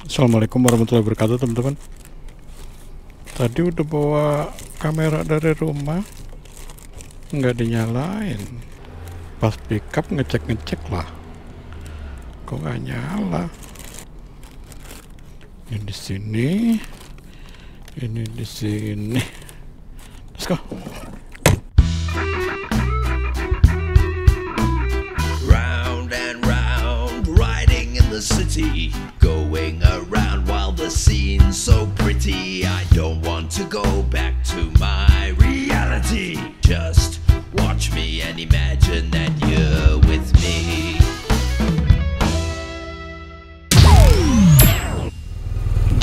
Assalamualaikum warahmatullahi wabarakatuh, teman-teman. Tadi udah bawa kamera dari rumah, nggak dinyalain. Pas pickup ngecek lah, kok nggak nyala. Ini di sini, ini di sini. Let's go. Round and round, riding in the city, going around while the scene's so pretty. I don't want to go back to my reality. Just watch me and imagine that you're with me.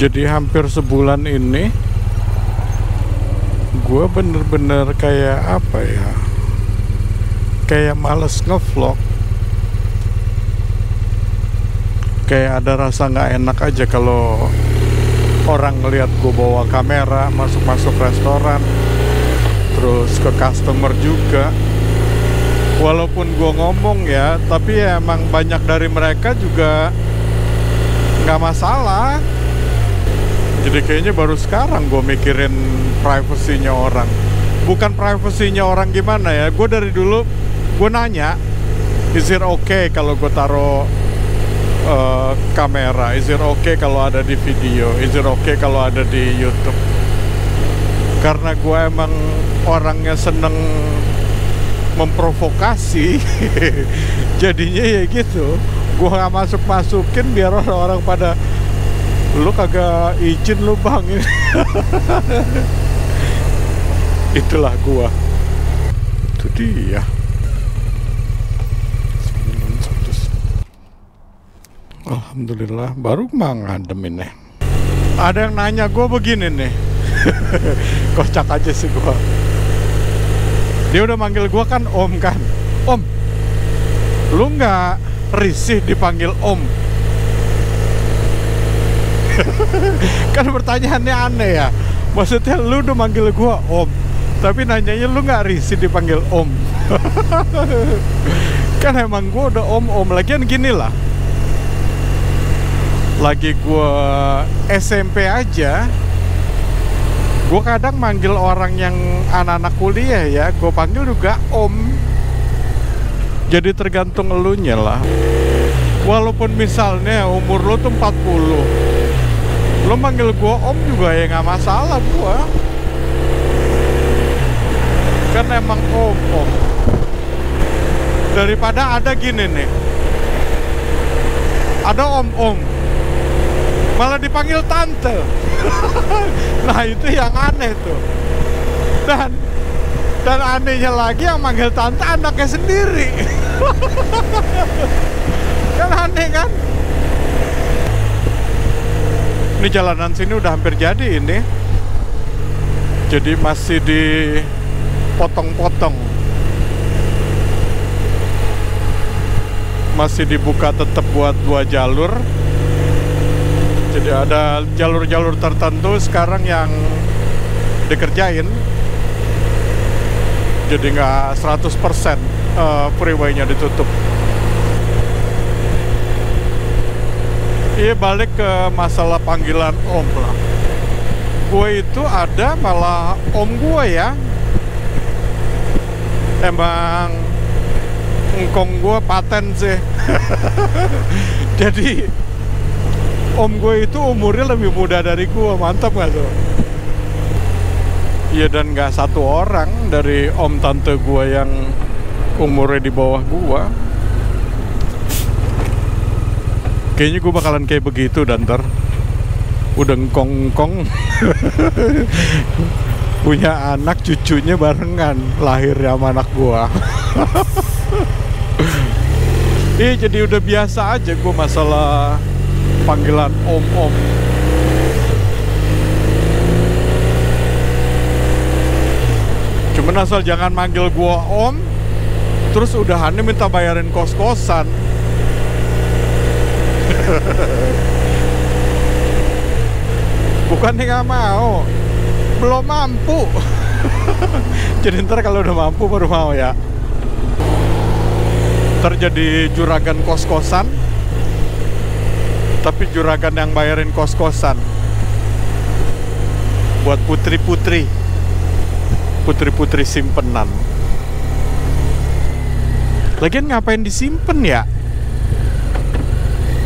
Jadi hampir sebulan ini gue bener-bener kayak apa ya, kayak males ngevlog, kayak ada rasa nggak enak aja kalau orang ngeliat gue bawa kamera masuk-masuk restoran, terus ke customer juga. Walaupun gue ngomong ya, tapi ya emang banyak dari mereka juga nggak masalah. Jadi kayaknya baru sekarang gue mikirin privasinya orang. Bukan privasinya orang gimana ya, gue dari dulu gue nanya, is it okay kalau gue taruh kamera, is it okay kalau ada di video, is it okay kalau ada di YouTube. Karena gue emang orangnya seneng memprovokasi. Jadinya ya gitu, gue gak masukin biar orang-orang pada, lu kagak izin lu bang. Itulah gua. Itu dia. Alhamdulillah baru ngadem ini. Ada yang nanya gua begini nih. Kocak aja sih gua. Dia udah manggil gua kan om kan. Om, lu nggak risih dipanggil om? Kan pertanyaannya aneh ya. Maksudnya lu udah manggil gua om, tapi nanyanya lu gak risih dipanggil om. Kan emang gua udah om. Lagian gini lah, lagi gua SMP aja, gua kadang manggil orang yang anak-anak kuliah ya, gua panggil juga om. Jadi tergantung elunya lah. Walaupun misalnya umur lu tuh 40, lo manggil gua om juga ya nggak masalah gua. Kan emang om. Daripada ada gini nih, ada om malah dipanggil tante. Nah itu yang aneh tuh. Dan anehnya lagi yang manggil tante anaknya sendiri. Kan aneh kan. Ini jalanan sini udah hampir jadi ini. Jadi masih dipotong-potong. Masih dibuka tetap buat 2 jalur. Jadi ada jalur-jalur tertentu sekarang yang dikerjain. Jadi nggak 100% freeway-nya ditutup. Iya, balik ke masalah panggilan om lah. Gue itu ada malah om gue ya. Emang engkong gue paten sih. Jadi om gue itu umurnya lebih muda dari gue. Mantap gak tuh? Iya, dan gak satu orang dari om tante gue yang umurnya di bawah gue. Kayaknya gue bakalan kayak begitu dan ntar udah ngkong-ngkong. Punya anak, cucunya barengan lahir sama anak gue. Jadi udah biasa aja gue masalah panggilan om. Cuman asal jangan manggil gue om terus udahannya minta bayarin kos-kosan. Bukannya nggak mau, belum mampu. Jadi ntar kalau udah mampu baru mau ya. Terjadi juragan kos-kosan. Tapi juragan yang bayarin kos-kosan buat putri-putri simpenan. Lagian ngapain disimpen ya?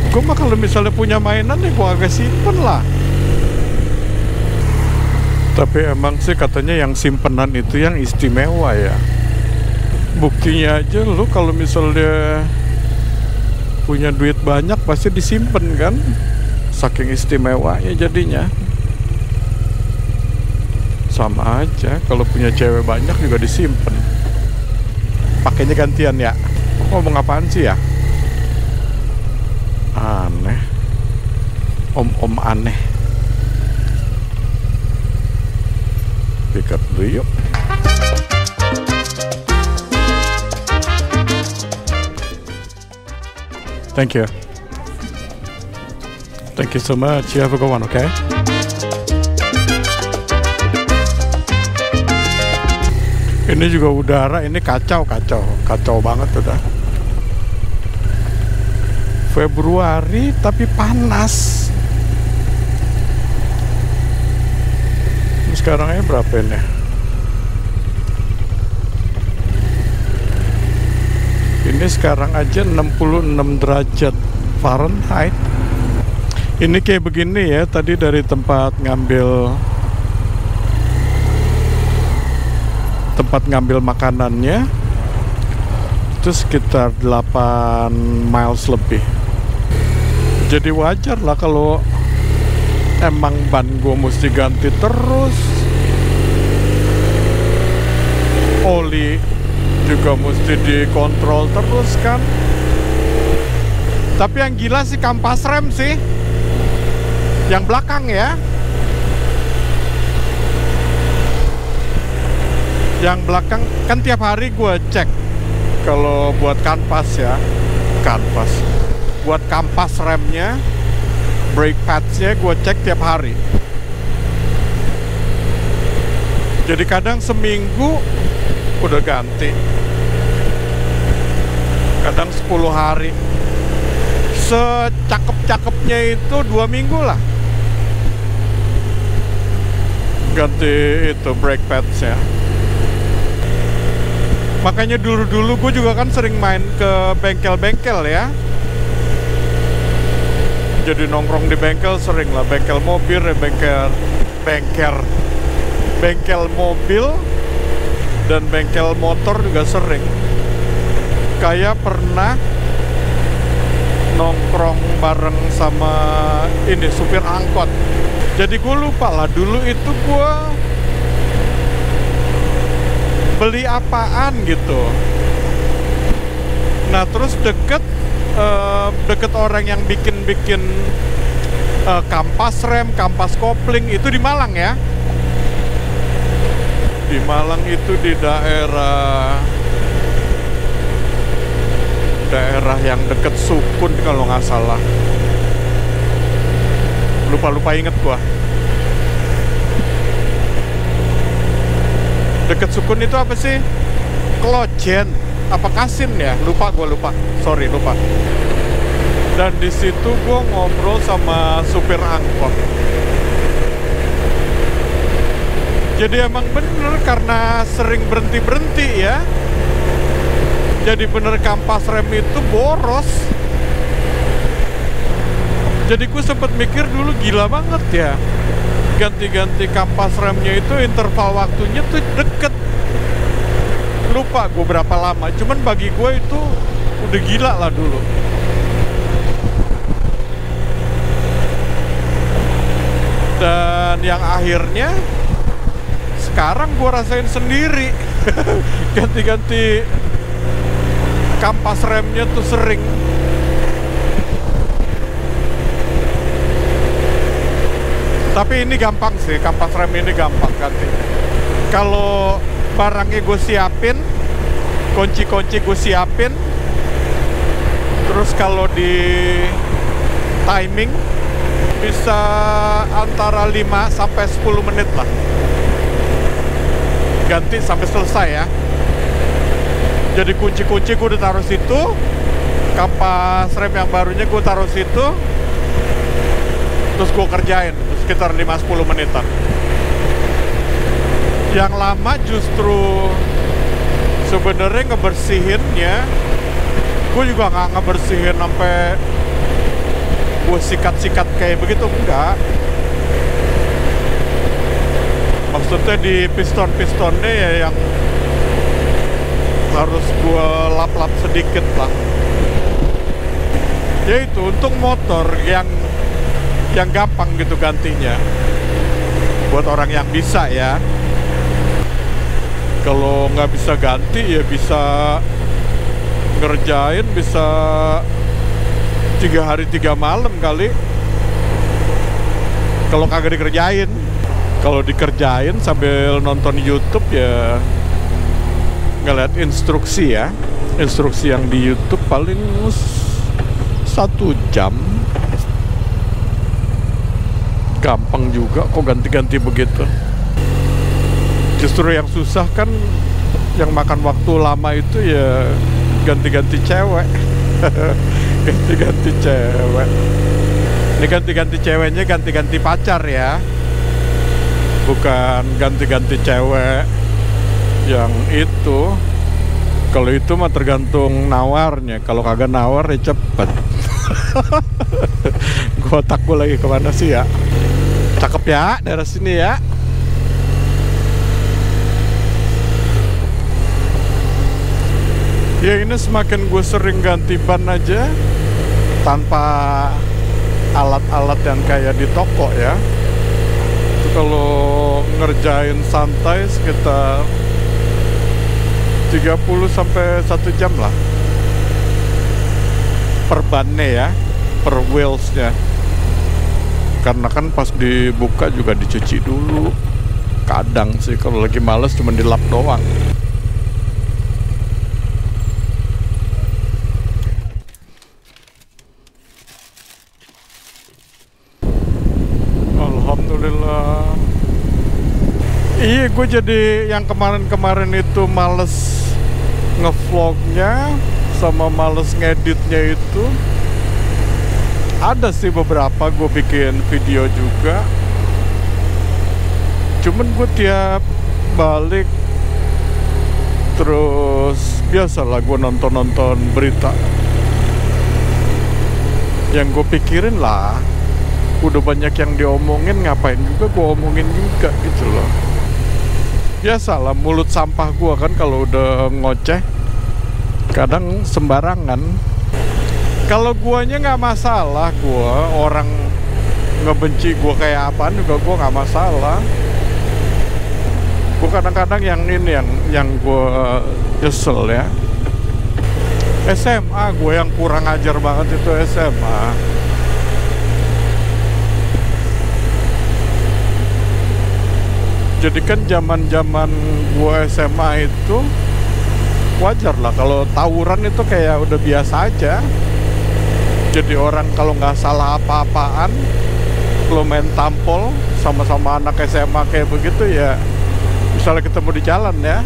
Gue mah kalau misalnya punya mainan nih gue agak simpen lah. Tapi emang sih katanya yang simpenan itu yang istimewa ya. Buktinya aja lu kalau misalnya punya duit banyak pasti disimpen kan. Saking istimewanya jadinya. Sama aja kalau punya cewek banyak juga disimpen. Pakainya gantian ya. Ngomong apaan sih ya? Aneh. Om-om aneh. Pick up dulu yuk. Thank you. Thank you so much. You have a good one, okay? Ini juga udara, ini kacau banget udah. Februari tapi panas. Sekarangnya berapa ini? Ini sekarang aja 66 derajat Fahrenheit. Ini kayak begini ya, tadi dari tempat ngambil makanannya itu sekitar 8 miles lebih. Jadi wajar lah kalau emang ban gue mesti ganti terus, oli juga mesti dikontrol terus kan. Tapi yang gila sih kampas rem sih, yang belakang ya. Yang belakang kan tiap hari gue cek. Kalau buat kanvas ya, buat kampas remnya, brake pads-nya gue cek tiap hari. Jadi kadang seminggu udah ganti, kadang 10 hari. Secakep-cakepnya itu 2 minggu lah ganti itu brake pads-nya. Makanya dulu gue juga kan sering main ke bengkel-bengkel ya. Jadi nongkrong di bengkel sering lah, bengkel mobil ya, bengkel mobil dan bengkel motor juga sering. Kayak pernah nongkrong bareng sama ini supir angkot. Jadi gue lupa lah dulu itu gue beli apaan gitu. Nah terus deket orang yang bikin kampas rem, kampas kopling itu di Malang ya. Di Malang itu di daerah yang deket Sukun kalau nggak salah. Lupa inget gua. Deket Sukun itu apa sih? Klojen apa Kasin ya? Lupa. Sorry, lupa. Dan di situ gue ngobrol sama supir angkot. Jadi emang bener karena sering berhenti ya. Jadi bener kampas rem itu boros. Jadi gue sempet mikir dulu gila banget ya. Ganti-ganti kampas remnya itu interval waktunya tuh deket. Lupa gue berapa lama. Cuman bagi gue itu udah gila lah dulu. Dan yang akhirnya sekarang gue rasain sendiri. Ganti-ganti kampas remnya tuh sering. Tapi ini gampang sih, kampas rem ini gampang ganti. Kalau barangnya gue siapin, kunci-kunci gue siapin, terus kalau di timing bisa antara 5 sampai 10 menit lah ganti sampai selesai ya. Jadi kunci-kunci gue udah taruh situ, kampas rem yang barunya gue taruh situ, terus gue kerjain sekitar 5-10 menitan. Yang lama justru sebenarnya ngebersihinnya. Gue juga nggak ngebersihin sampai gue sikat-sikat kayak begitu, enggak. Maksudnya di piston-pistonnya ya yang harus gue lap-lap sedikit lah. Ya itu untuk motor yang gampang gitu gantinya. Buat orang yang bisa ya. Kalau nggak bisa ganti ya bisa ngerjain, bisa 3 hari 3 malam kali. Kalau kagak dikerjain. Kalau dikerjain sambil nonton YouTube ya ngeliat instruksi ya. Instruksi yang di YouTube paling 1 jam. Gampang juga kok ganti-ganti begitu. Justru yang susah kan, yang makan waktu lama itu ya ganti-ganti cewek. Ganti-ganti cewek. Ini ganti-ganti ceweknya ganti-ganti pacar ya, bukan ganti-ganti cewek yang itu. Kalau itu mah tergantung nawarnya. Kalau kagak nawar ya cepet. Gua otak gue lagi kemana sih ya? Cakep ya daerah sini ya. Ya ini semakin gue sering ganti ban aja tanpa alat-alat yang kayak di toko ya. Itu kalau ngerjain santai sekitar 30 sampai 1 jam lah per bannya ya, per wheelsnya. Karena kan pas dibuka juga dicuci dulu. Kadang sih kalau lagi males cuma dilap doang. Alhamdulillah. Iya, gue jadi yang kemarin-kemarin itu males ngevlognya sama males ngeditnya itu. Ada sih beberapa gue bikin video juga. Cuman gue tiap balik terus biasalah gue nonton-nonton berita. Yang gue pikirin lah, udah banyak yang diomongin, ngapain juga gue omongin juga gitu loh. Biasalah mulut sampah gue kan kalau udah ngoceh kadang sembarangan. Kalau guanya nggak masalah, gua orang ngebenci gua kayak apaan juga gua nggak masalah. Gua kadang-kadang yang ini yang gua nyesel ya. SMA gue yang kurang ajar banget itu SMA. Jadi kan zaman gua SMA itu wajar lah kalau tawuran itu kayak udah biasa aja. Jadi orang kalau nggak salah apa-apaan, lo main tampol sama-sama anak SMA kayak begitu ya, misalnya ketemu di jalan ya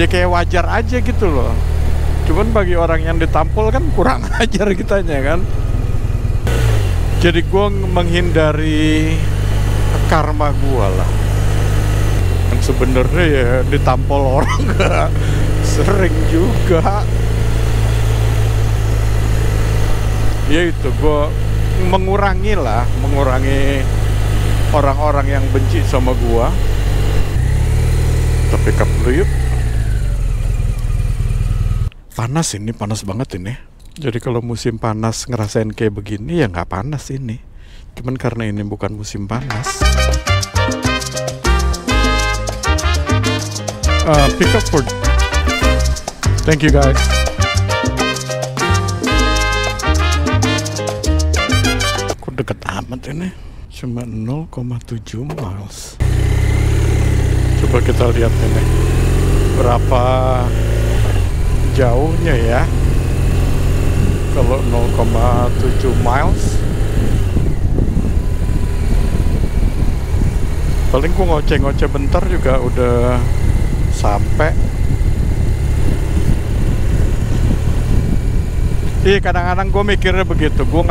kayak wajar aja gitu loh. Cuman bagi orang yang ditampol kan kurang ajar kitanya kan. Jadi gue menghindari karma gue lah. Yang sebenarnya ya ditampol orang gak sering juga. Ya itu gue mengurangi orang-orang yang benci sama gue. Tapi kepriuk panas ini, panas banget ini. Jadi kalau musim panas ngerasain kayak begini ya nggak panas ini. Cuman karena ini bukan musim panas. Pick up for. Thank you guys. Deket amat ini, cuma 0,7 miles. Coba kita lihat ini berapa jauhnya ya. Kalau 0,7 miles paling gua ngoceh-ngoceh bentar juga udah sampai. Iya, kadang-kadang gue mikirnya begitu. Gue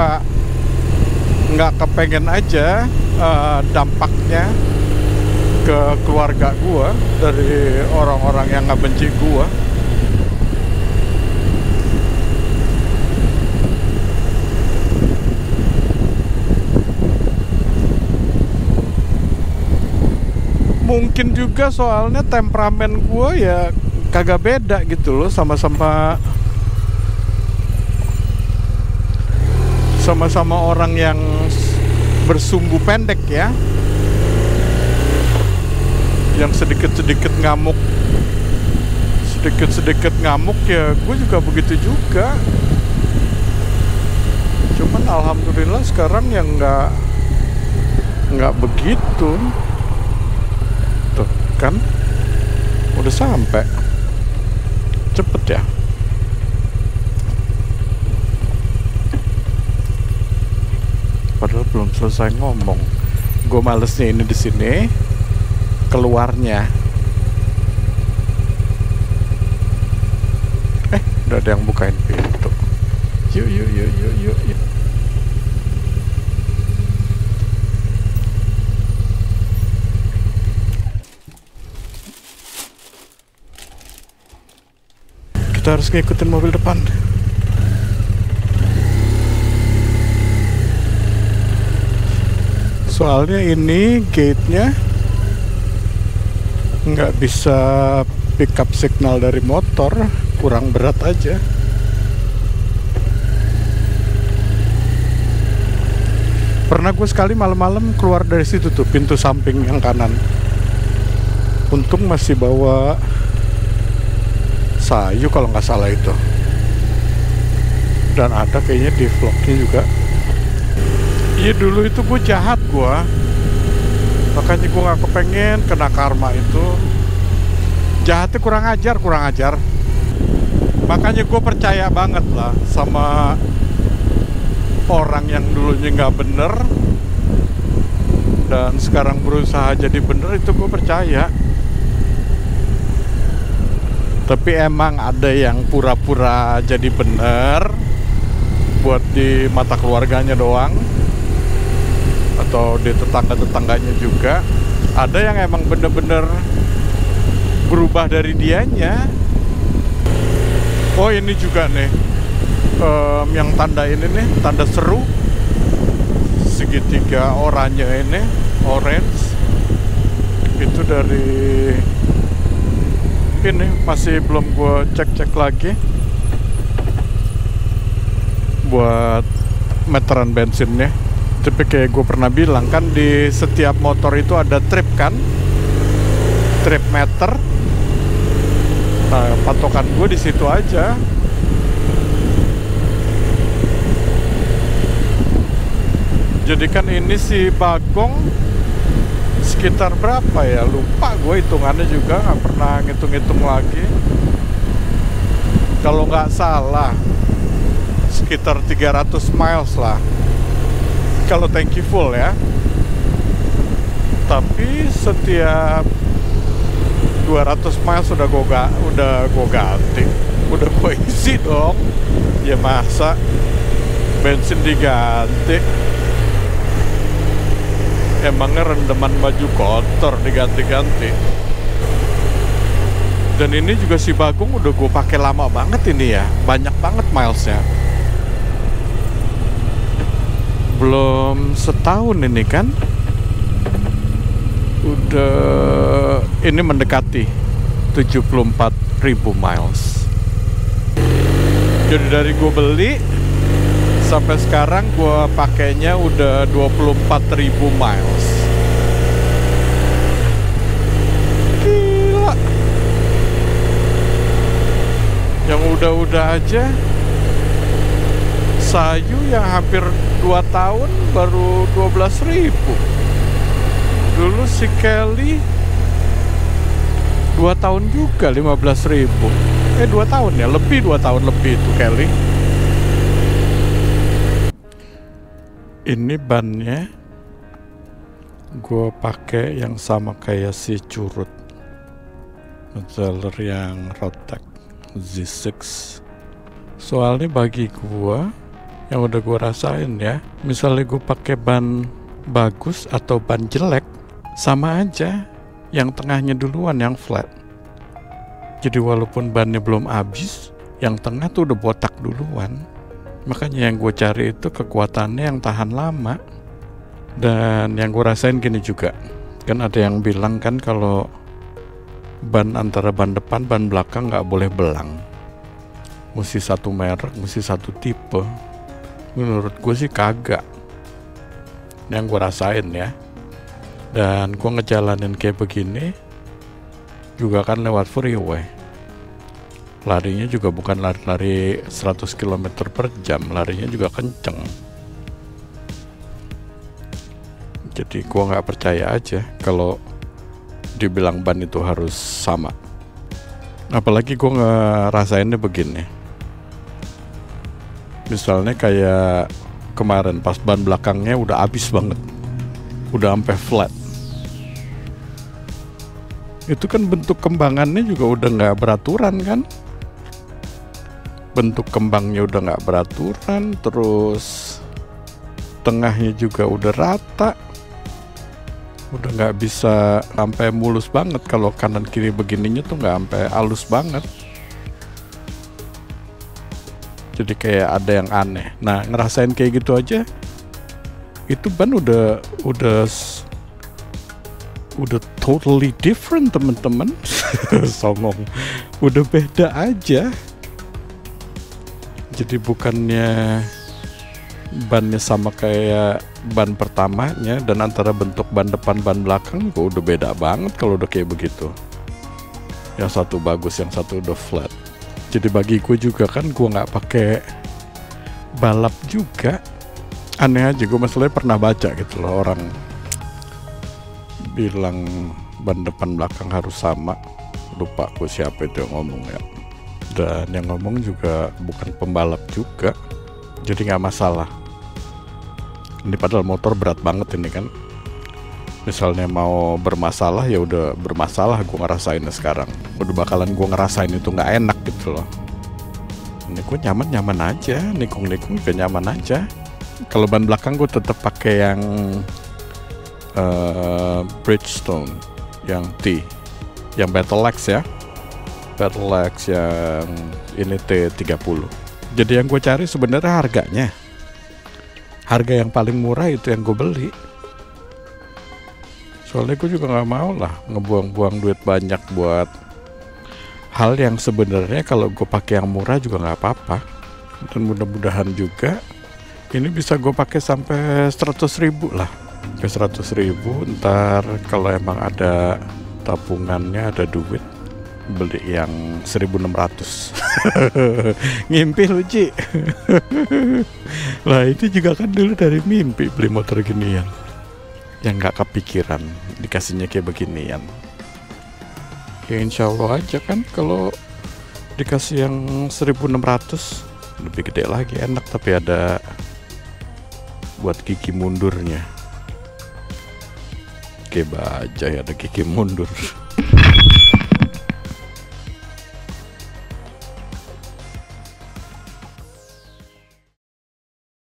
nggak kepengen aja dampaknya ke keluarga gua dari orang-orang yang nggak benci gua. Mungkin juga soalnya temperamen gue ya kagak beda gitu loh, sama-sama orang yang bersumbu pendek ya, yang sedikit-sedikit ngamuk ya gue juga begitu juga. Cuman alhamdulillah sekarang yang nggak begitu. Kan udah sampai cepet ya. Padahal belum selesai ngomong. Gue malesnya ini di sini keluarnya. Udah ada yang bukain pintu. Yuk. Kita harus ngikutin mobil depan. Soalnya ini gate-nya nggak bisa pick up signal dari motor, kurang berat aja. Pernah gue sekali malam-malam keluar dari situ tuh, pintu samping yang kanan. Untung masih bawa sayu kalau nggak salah itu, dan ada kayaknya di vlognya juga. Iya dulu itu gue jahat gue, makanya gue nggak kepengen kena karma itu. Jahatnya kurang ajar. Makanya gue percaya banget lah sama orang yang dulunya nggak bener dan sekarang berusaha jadi bener, itu gue percaya. Tapi emang ada yang pura-pura jadi bener buat di mata keluarganya doang, atau di tetangga-tetangganya juga. Ada yang emang bener-bener berubah dari dianya. Oh ini juga nih, yang tanda ini nih, tanda seru segitiga oranye ini, orange. Itu dari ini masih belum gue cek lagi buat meteran bensinnya. Tapi kayak gue pernah bilang kan, di setiap motor itu ada trip kan, trip meter. Nah, patokan gue di situ aja. Jadi kan ini si Bagong sekitar berapa ya, lupa gue hitungannya juga, nggak pernah ngitung-ngitung lagi. Kalau nggak salah sekitar 300 miles lah kalau tanki full ya. Tapi setiap 200 miles udah gue ganti, udah gue isi dong. Ya masa bensin diganti? Emangnya rendeman baju kotor diganti-ganti. Dan ini juga si Bagong udah gue pakai lama banget ini ya, banyak banget milesnya. Belum setahun ini kan, udah ini mendekati 74.000 miles. Jadi dari gue beli sampai sekarang gue pakainya udah 24.000 miles. Gila. Yang udah-udah aja sayu yang hampir 2 tahun baru 12.000. Dulu si Kelly 2 tahun juga 15.000. 2 tahun ya, 2 tahun lebih itu Kelly. Ini bannya gue pakai yang sama kayak si Curut, modeler yang Rotek Z6. Soalnya bagi gue yang udah gue rasain ya. Misalnya gue pakai ban bagus atau ban jelek, sama aja, yang tengahnya duluan yang flat. Jadi walaupun bannya belum habis, yang tengah tuh udah botak duluan. Makanya yang gue cari itu kekuatannya yang tahan lama. Dan yang gue rasain gini juga, kan ada yang bilang kan kalau ban antara ban depan, ban belakang nggak boleh belang, mesti satu merek, mesti satu tipe. Menurut gue sih kagak, yang gue rasain ya. Dan gue ngejalanin kayak begini juga kan lewat freeway, larinya juga bukan lari 100 km per jam, larinya juga kenceng. Jadi gue gak percaya aja kalau dibilang ban itu harus sama. Apalagi gue ngerasainnya begini, misalnya kayak kemarin pas ban belakangnya udah habis banget, udah sampai flat. Itu kan bentuk kembangannya juga udah gak beraturan kan. Bentuk kembangnya udah gak beraturan, terus tengahnya juga udah rata, udah gak bisa sampai mulus banget. Kalau kanan kiri begininya tuh gak sampai halus banget. Jadi kayak ada yang aneh. Nah, ngerasain kayak gitu aja, itu ban udah totally different temen-temen. Songong, udah beda aja. Jadi bukannya bannya sama kayak ban pertamanya, dan antara bentuk ban depan ban belakang juga udah beda banget kalau udah kayak begitu. Yang satu bagus, yang satu udah flat. Jadi bagi gue juga kan, gue nggak pakai balap juga. Aneh aja, gue masalahnya pernah baca gitu loh, orang bilang ban depan belakang harus sama. Lupa gue siapa itu yang ngomong ya. Dan yang ngomong juga bukan pembalap juga, jadi nggak masalah. Ini padahal motor berat banget ini kan. Misalnya mau bermasalah, ya udah bermasalah. Gue ngerasainnya sekarang, udah bakalan gue ngerasain itu nggak enak gitu loh. Ini gue nyaman aja, nikung juga nyaman aja. Kalau ban belakang gue tetap pakai yang Bridgestone, yang T, yang Battleaxe ya, Battleaxe yang ini T30. Jadi yang gue cari sebenarnya harganya, harga yang paling murah itu yang gue beli. Soalnya gue juga nggak mau lah ngebuang-buang duit banyak buat hal yang sebenarnya kalau gue pakai yang murah juga nggak apa-apa. Dan mudah-mudahan juga ini bisa gue pakai sampai 100.000 lah. Ke 100.000, ntar kalau emang ada tabungannya, ada duit, beli yang 1.600. Ngimpi lu Ci. Lah itu juga kan dulu dari mimpi beli motor ginian, yang gak kepikiran dikasihnya kayak beginian. Ya insya Allah aja kan kalau dikasih yang 1.600 lebih gede lagi, enak, tapi ada buat gigi mundurnya. Kayak bajai ada gigi mundur.